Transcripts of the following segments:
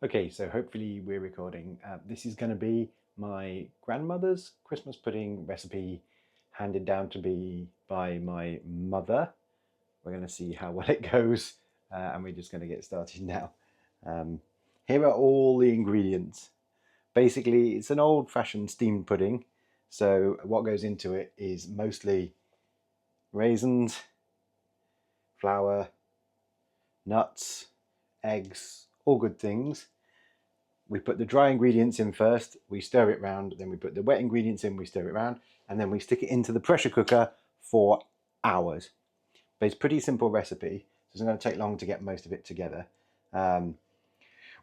Okay, so hopefully we're recording. This is going to be my grandmother's Christmas pudding recipe handed down to me by my mother. We're going to see how well it goes and we're just going to get started now. Here are all the ingredients. Basically, it's an old-fashioned steamed pudding. So what goes into it is mostly raisins, flour, nuts, eggs, all good things. We put the dry ingredients in first, we stir it round, then we put the wet ingredients in, we stir it round, and then we stick it into the pressure cooker for hours. But it's a pretty simple recipe, so it's not going to take long to get most of it together.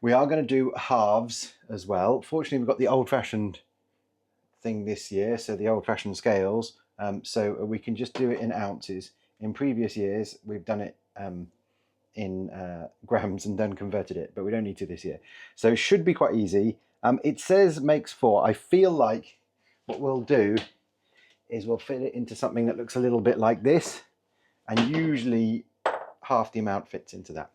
We are going to do halves as well. Fortunately, we've got the old-fashioned thing this year, so the old-fashioned scales, so we can just do it in ounces. In previous years, we've done it in grams and then converted it, but we don't need to this year. So it should be quite easy. It says makes 4. I feel like what we'll do is we'll fit it into something that looks a little bit like this, and usually half the amount fits into that.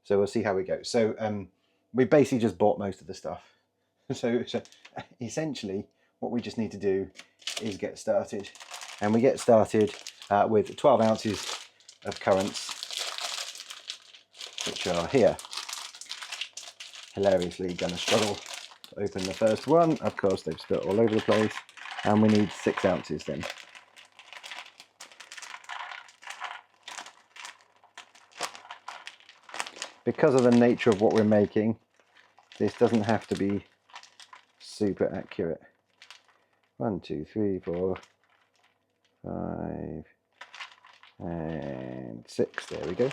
So we'll see how we go. So we basically just bought most of the stuff. So essentially what we just need to do is get started. And we get started with 12 ounces of currants, which are here. Hilariously gonna struggle to open the first one. Of course, they've spilt all over the place. And we need 6 ounces then. Because of the nature of what we're making, this doesn't have to be super accurate. 1, 2, 3, 4, 5, and 6. There we go.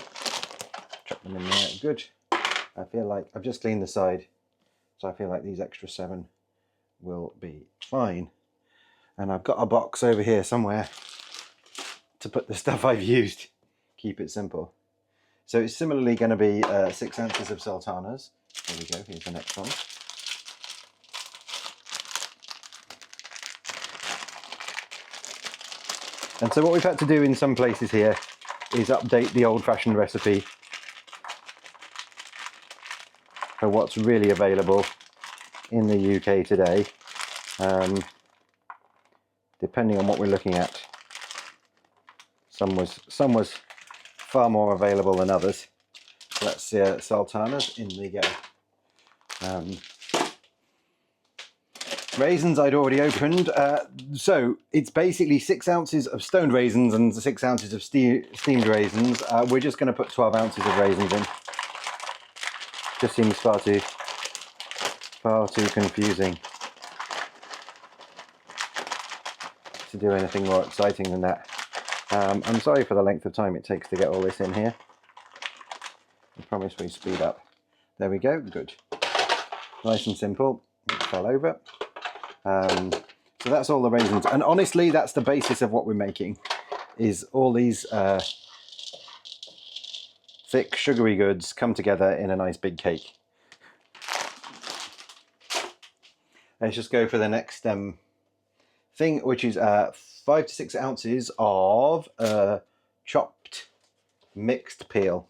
Chuck them in there. Good. I feel like I've just cleaned the side, so I feel like these extra 7 will be fine. And I've got a box over here somewhere to put the stuff I've used. Keep it simple. So it's similarly going to be 6 ounces of sultanas. There we go. Here's the next one. And so what we've had to do in some places here is update the old-fashioned recipe for what's really available in the UK today, depending on what we're looking at. Some was far more available than others. So that's sultanas in the go. Raisins I'd already opened. So it's basically 6 ounces of stoned raisins and 6 ounces of steamed raisins. We're just going to put 12 ounces of raisins in. Just seems far too confusing to do anything more exciting than that. I'm sorry for the length of time it takes to get all this in here. I promise we speed up. There we go, good. Nice and simple. It fell over. So that's all the raisins. And honestly, that's the basis of what we're making, is all these thick, sugary goods come together in a nice big cake. Let's just go for the next thing, which is 5 to 6 ounces of chopped mixed peel,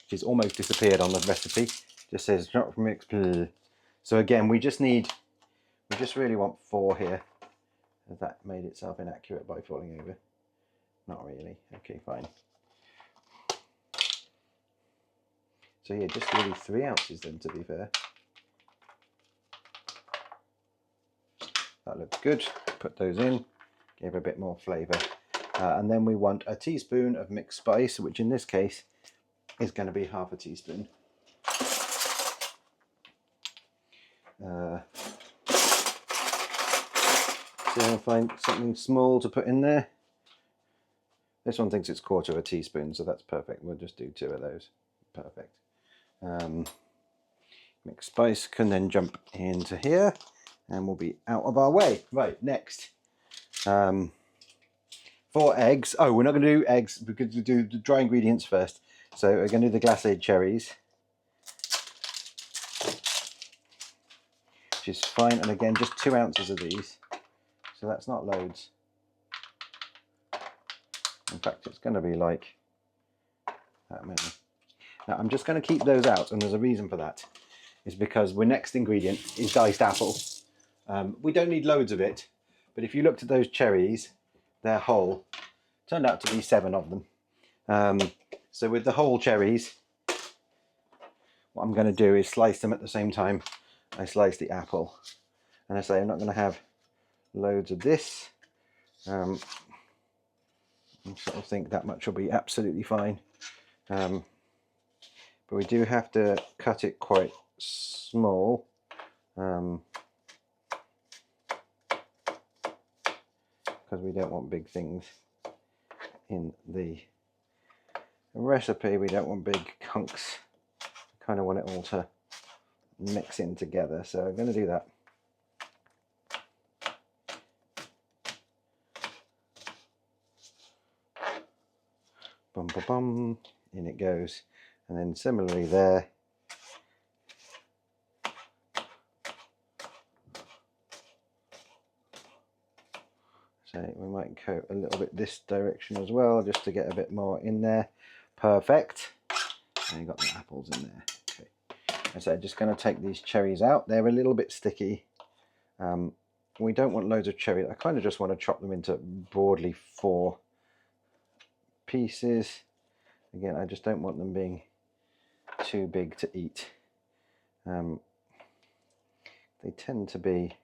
which has almost disappeared on the recipe. Just says chopped mixed peel. So again, we just really want 4 here. That made itself inaccurate by falling over. Not really. Okay, fine. So yeah, just really 3 ounces then, to be fair. That looks good. Put those in, give a bit more flavour. And then we want a teaspoon of mixed spice, which in this case is going to be half a teaspoon. See if I find something small to put in there. This one thinks it's 1/4 of a teaspoon, so that's perfect. We'll just do 2 of those. Perfect. Mixed spice can then jump into here and we'll be out of our way. Right, next. 4 eggs. Oh, we're not going to do eggs because we do the dry ingredients first. So we're going to do the glacé cherries, which is fine. And again, just 2 ounces of these. So that's not loads. In fact, it's going to be like that many. Now I'm just going to keep those out, and there's a reason for that. is because our next ingredient is diced apple. We don't need loads of it, but if you looked at those cherries, they're whole. Turned out to be 7 of them. So with the whole cherries, what I'm going to do is slice them at the same time I slice the apple. And I say I'm not going to have loads of this. I sort of think that much will be absolutely fine. But we do have to cut it quite small. Because we don't want big things in the recipe. We don't want big chunks. We kind of want it all to mix in together. So I'm going to do that. Bum, bum, bum, in it goes. And then similarly there. So we might coat a little bit this direction as well, just to get a bit more in there. Perfect. And you've got the apples in there. Okay. And so just going to take these cherries out. They're a little bit sticky. We don't want loads of cherry. I kind of just want to chop them into broadly 4 pieces. Again, I just don't want them being too big to eat. They tend to be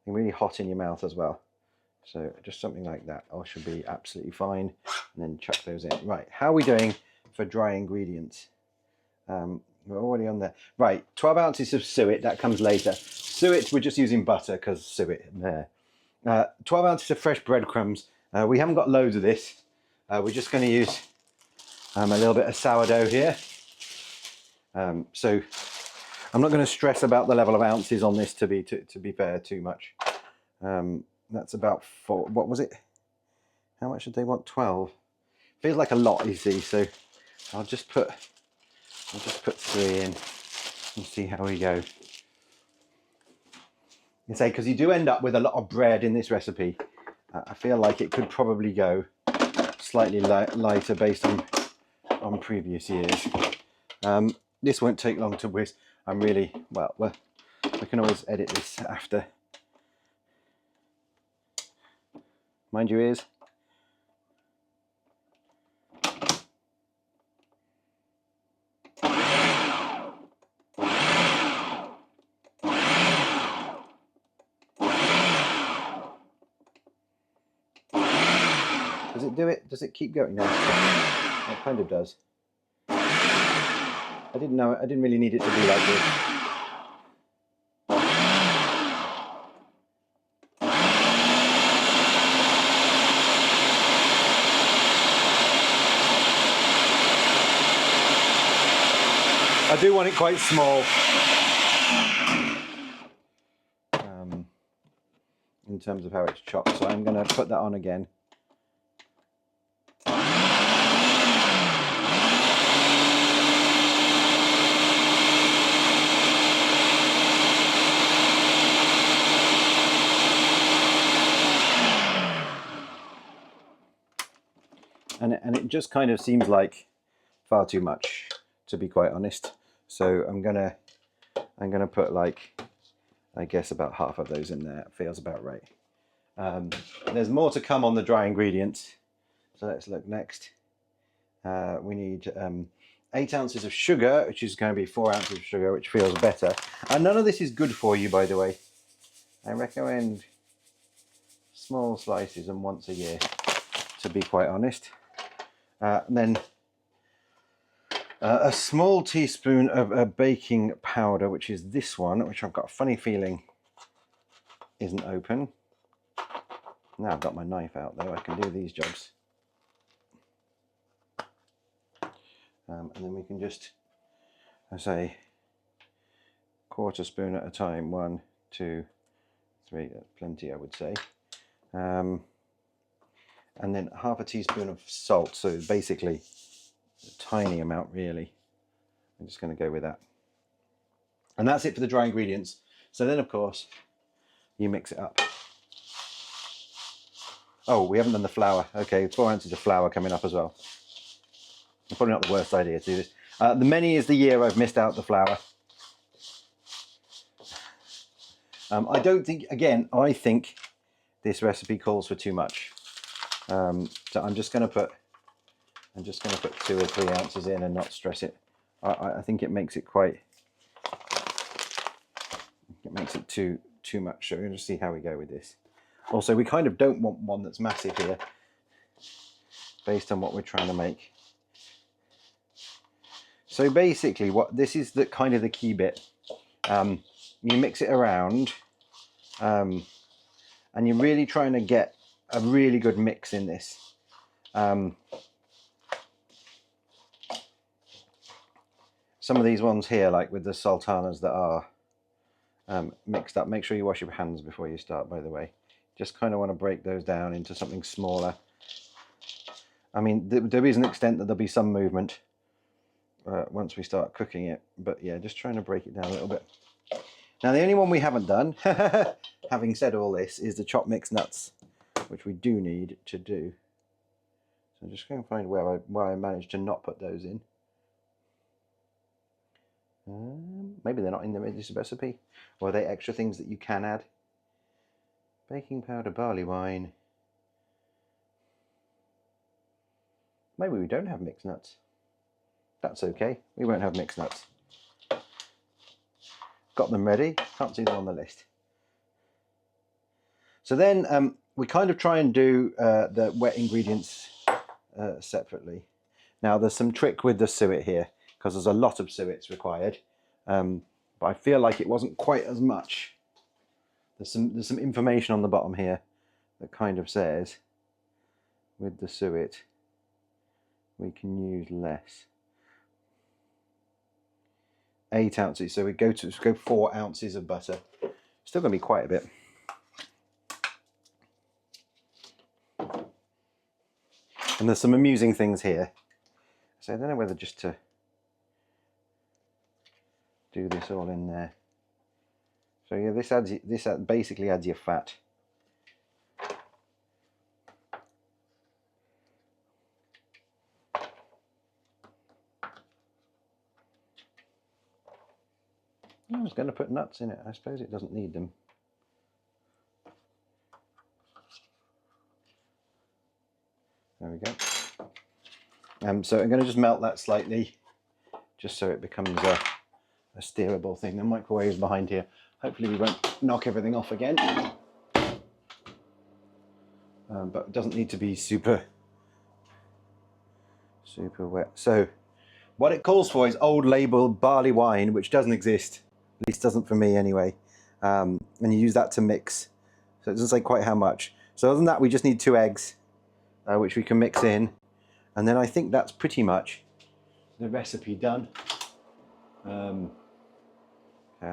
really hot in your mouth as well. So just something like that all should be absolutely fine. And then chuck those in. Right, how are we doing for dry ingredients? We're already on there. Right, 12 ounces of suet, that comes later. Suet, we're just using butter because suet there. 12 ounces of fresh breadcrumbs. We haven't got loads of this. We're just going to use a little bit of sourdough here. So I'm not going to stress about the level of ounces on this to be fair too much. That's about 4. What was it? How much did they want? 12. Feels like a lot, you see. So I'll just put 3 in and see how we go. You say, because you do end up with a lot of bread in this recipe. I feel like it could probably go slightly lighter based on previous years. This won't take long to whiz. I'm really, well, we can always edit this after. Mind your ears. Does it do it? Does it keep going? No, it kind of does. I didn't know. I didn't really need it to be like this. I do want it quite small. In terms of how it's chopped, so I'm going to put that on again. And it just kind of seems like far too much, to be quite honest. So I'm gonna put, like, I guess about half of those in there. It feels about right. There's more to come on the dry ingredients. So let's look next. We need 8 ounces of sugar, which is going to be 4 ounces of sugar, which feels better. And none of this is good for you, by the way. I recommend small slices and once a year, to be quite honest. Then a small teaspoon of baking powder, which is this one, which I've got a funny feeling isn't open. Now I've got my knife out though, I can do these jobs. And then we can just, I say, 1/4 spoon at a time. 1, 2, 3, that's plenty, I would say. And then 1/2 teaspoon of salt, so basically a tiny amount really. I'm just going to go with that. And that's it for the dry ingredients. So then of course you mix it up. Oh, we haven't done the flour. Okay, 4 ounces of flour coming up as well. Probably not the worst idea to do this. The many is the year I've missed out the flour. I don't think, again, I think this recipe calls for too much. So I'm just going to put 2 or 3 ounces in and not stress it. I think it makes it too much. So we're going to see how we go with this. Also, we kind of don't want one that's massive here, based on what we're trying to make. So basically, this is the kind of the key bit. You mix it around, and you're really trying to get a really good mix in this. Some of these ones here, like with the sultanas that are mixed up, make sure you wash your hands before you start, by the way. Just kind of want to break those down into something smaller. I mean, there is an extent that there'll be some movement once we start cooking it, but yeah, just trying to break it down a little bit. Now, the only one we haven't done, having said all this, is the chopped mixed nuts, which we do need to do. So I'm just going to find where I managed to not put those in. Maybe they're not in this recipe, or are they extra things that you can add? Baking powder, barley wine. Maybe we don't have mixed nuts. That's okay, we won't have mixed nuts. Got them ready, can't see them on the list. So then we kind of try and do the wet ingredients separately. Now there's some trick with the suet here, because there's a lot of suets required, but I feel like it wasn't quite as much. There's some information on the bottom here that kind of says with the suet we can use less. 8 ounces, so we go 4 ounces of butter. Still going to be quite a bit. And there's some amusing things here, so I don't know whether just to do this all in there. So yeah, this basically adds your fat. I was going to put nuts in it. I suppose it doesn't need them. There we go. So I'm going to just melt that slightly, just so it becomes a steerable thing. The microwave is behind here. Hopefully we won't knock everything off again. But it doesn't need to be super wet. So what it calls for is old label barley wine, which doesn't exist. At least doesn't for me anyway. And you use that to mix. So it doesn't say quite how much. So other than that, we just need 2 eggs, which we can mix in. And then I think that's pretty much the recipe done. I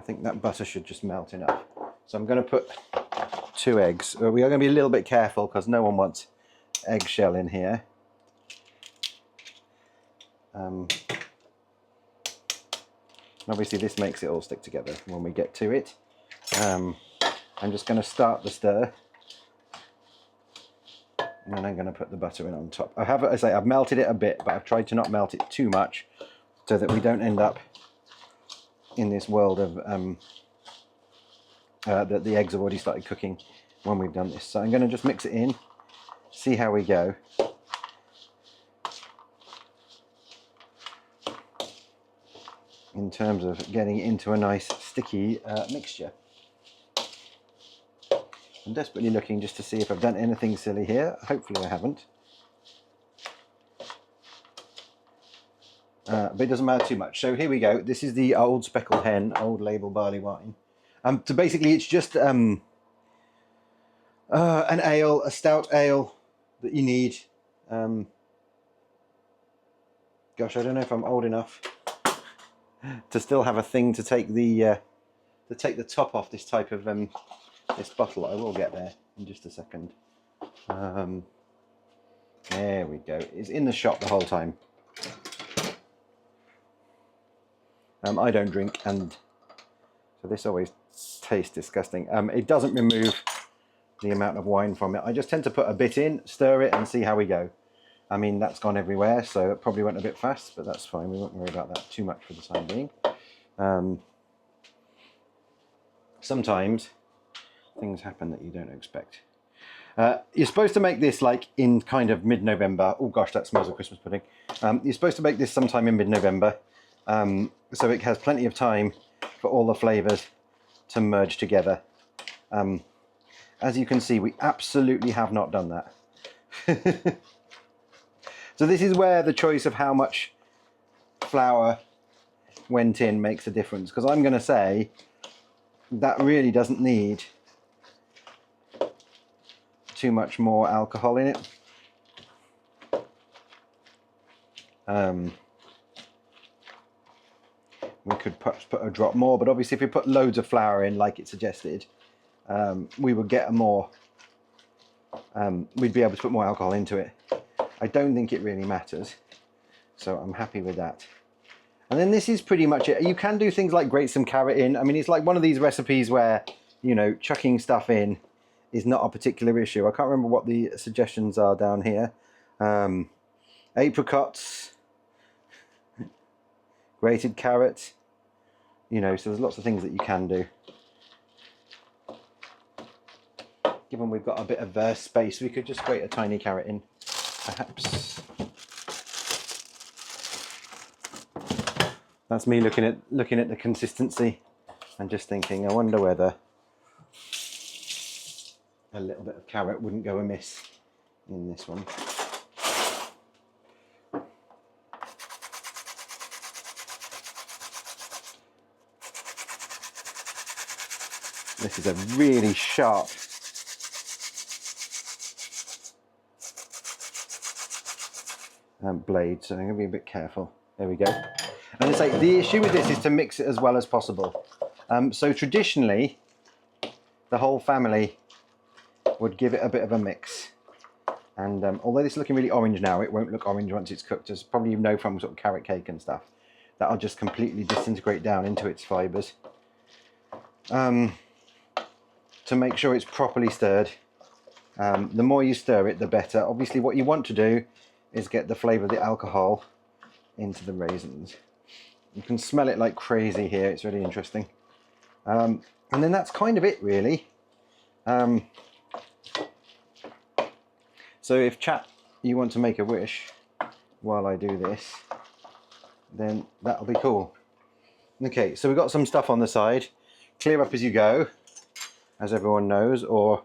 think that butter should just melt enough. So I'm going to put 2 eggs. We are going to be a little bit careful because no one wants eggshell in here. Obviously this makes it all stick together when we get to it. I'm just going to start the stir, and then I'm going to put the butter in on top. I've melted it a bit, but I've tried to not melt it too much so that we don't end up in this world of that the eggs have already started cooking when we've done this. So I'm going to just mix it in, see how we go. In terms of getting it into a nice sticky mixture. I'm desperately looking just to see if I've done anything silly here. Hopefully I haven't. But it doesn't matter too much. So here we go. This is the Old Speckled Hen, old label barley wine. So basically it's just an ale, a stout ale that you need. Gosh, I don't know if I'm old enough to still have a thing to take the top off this type of this bottle. I will get there in just a second. There we go. It's in the shop the whole time. I don't drink, and so this always tastes disgusting. It doesn't remove the amount of wine from it. I just tend to put a bit in, stir it, and see how we go. I mean, that's gone everywhere, so it probably went a bit fast, but that's fine. We won't worry about that too much for the time being. Sometimes things happen that you don't expect. You're supposed to make this like in kind of mid-November. Oh gosh, that smells of Christmas pudding. You're supposed to make this sometime in mid-November, so it has plenty of time for all the flavours to merge together. As you can see, we absolutely have not done that. So this is where the choice of how much flour went in makes a difference, because I'm going to say that really doesn't need too much more alcohol in it. We could perhaps put a drop more, but obviously if we put loads of flour in like it suggested, we would get a more, we'd be able to put more alcohol into it. I don't think it really matters, so I'm happy with that. And then this is pretty much it. You can do things like grate some carrot in. I mean, it's like one of these recipes where, you know, chucking stuff in is not a particular issue. I can't remember what the suggestions are down here. Apricots, grated carrot, you know, so there's lots of things that you can do. Given we've got a bit of space, we could just grate a tiny carrot in, perhaps. That's me looking at the consistency and just thinking, I wonder whether a little bit of carrot wouldn't go amiss in this one. This is a really sharp blade, so I'm going to be a bit careful. There we go. And it's like the issue with this is to mix it as well as possible. So traditionally, the whole family would give it a bit of a mix. And although this is looking really orange now, it won't look orange once it's cooked, as probably you know from sort of carrot cake and stuff. That'll just completely disintegrate down into its fibres. To make sure it's properly stirred. The more you stir it, the better. Obviously what you want to do is get the flavour of the alcohol into the raisins. You can smell it like crazy here, it's really interesting. And then that's kind of it really. So if chat, you want to make a wish while I do this, then that'll be cool. Okay, so we've got some stuff on the side. Clear up as you go, as everyone knows, or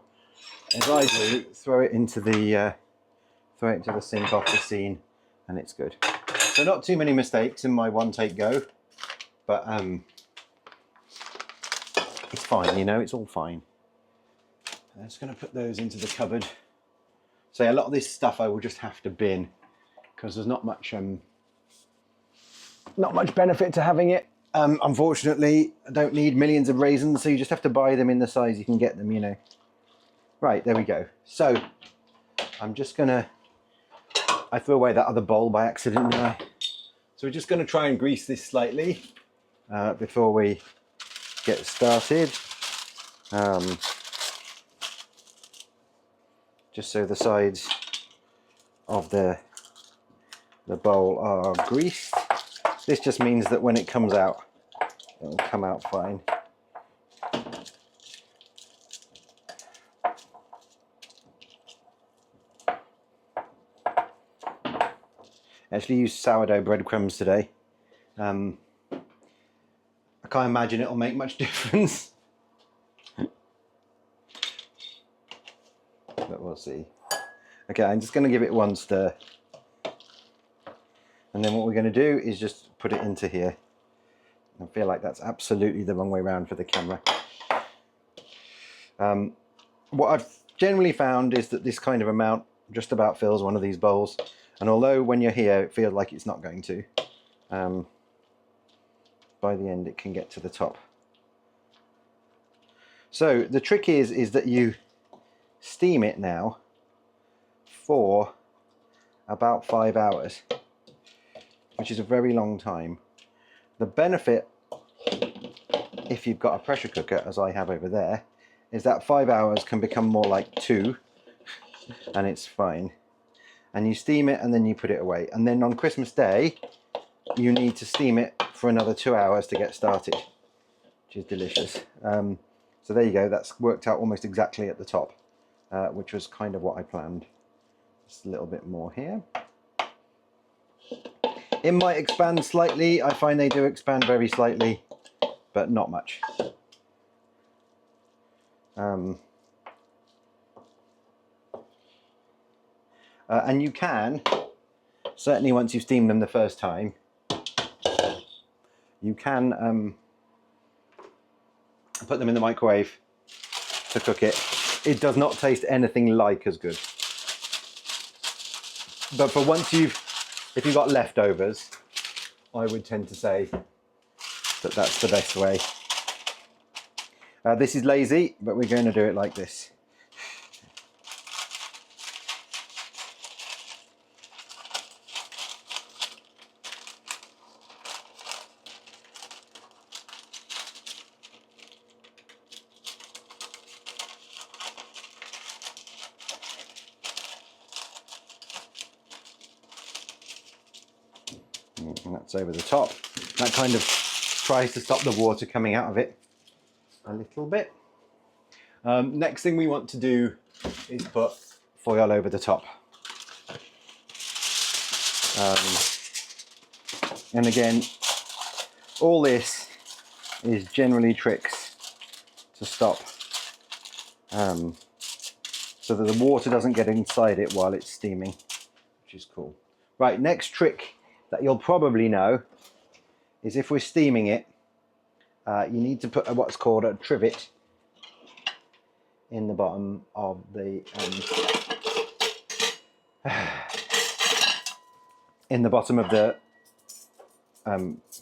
as I do, throw it into the sink off the scene, and it's good. So not too many mistakes in my one take go, but it's fine, you know, it's all fine. I'm just going to put those into the cupboard. So a lot of this stuff I will just have to bin, because there's not much benefit to having it. Unfortunately, I don't need millions of raisins, so you just have to buy them in the size you can get them, you know. Right, there we go. So I'm just gonna, I threw away that other bowl by accident, didn't I? So we're just gonna try and grease this slightly before we get started. Just so the sides of the bowl are greased. This just means that when it comes out, it will come out fine. I actually used sourdough breadcrumbs today. I can't imagine it'll make much difference. But we'll see. Okay, I'm just going to give it one stir. And then what we're going to do is just put it into here. I feel like that's absolutely the wrong way around for the camera. What I've generally found is that this kind of amount just about fills one of these bowls. And although when you're here, it feels like it's not going to, by the end it can get to the top. So the trick is that you steam it now for about 5 hours, which is a very long time. The benefit, if you've got a pressure cooker, as I have over there, is that 5 hours can become more like 2, and it's fine. And you steam it and then you put it away. And then on Christmas Day, you need to steam it for another 2 hours to get started, which is delicious. So there you go, that's worked out almost exactly at the top, which was kind of what I planned. Just a little bit more here. It might expand slightly. I find they do expand very slightly, but not much. And you can, certainly once you've steamed them the first time, you can put them in the microwave to cook it. It does not taste anything like as good. But for once if you've got leftovers, I would tend to say that that's the best way. This is lazy, but we're going to do it like this. And that's over the top. That kind of tries to stop the water coming out of it a little bit. Next thing we want to do is put foil over the top. And again, all this is generally tricks to stop so that the water doesn't get inside it while it's steaming, which is cool. Right, next trick that you'll probably know is if we're steaming it, you need to put what's called a trivet in the bottom of the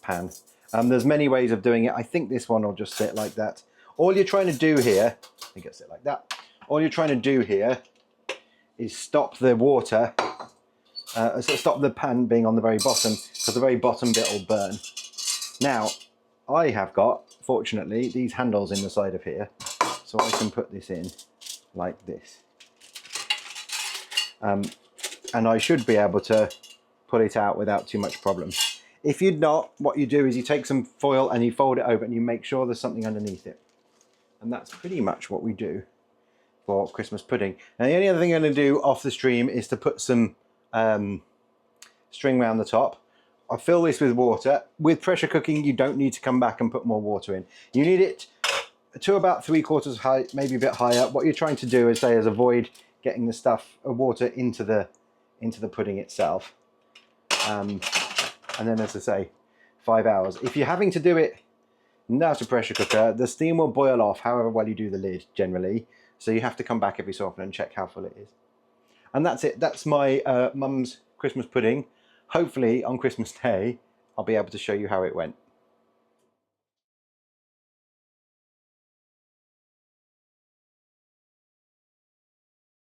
pan. There's many ways of doing it. I think this one will just sit like that. All you're trying to do here, I think it'll sit like that. All you're trying to do here is stop the water, so stop the pan being on the very bottom, because the very bottom bit will burn. Now, I have got, fortunately, these handles in the side of here, so I can put this in like this. And I should be able to pull it out without too much problem. If you're not, what you do is you take some foil and you fold it over and you make sure there's something underneath it. And that's pretty much what we do for Christmas pudding. And the only other thing I'm going to do off the stream is to put some string around the top. I'll fill this with water. With pressure cooking, you don't need to come back and put more water in. You need it to about 3/4 height, maybe a bit higher. What you're trying to do is avoid getting the stuff, water into the pudding itself. And then, as I say, 5 hours. If you're having to do it now to pressure cooker, the steam will boil off however well you do the lid generally. So you have to come back every so often and check how full it is. And that's it. That's my mum's Christmas pudding. Hopefully on Christmas Day, I'll be able to show you how it went.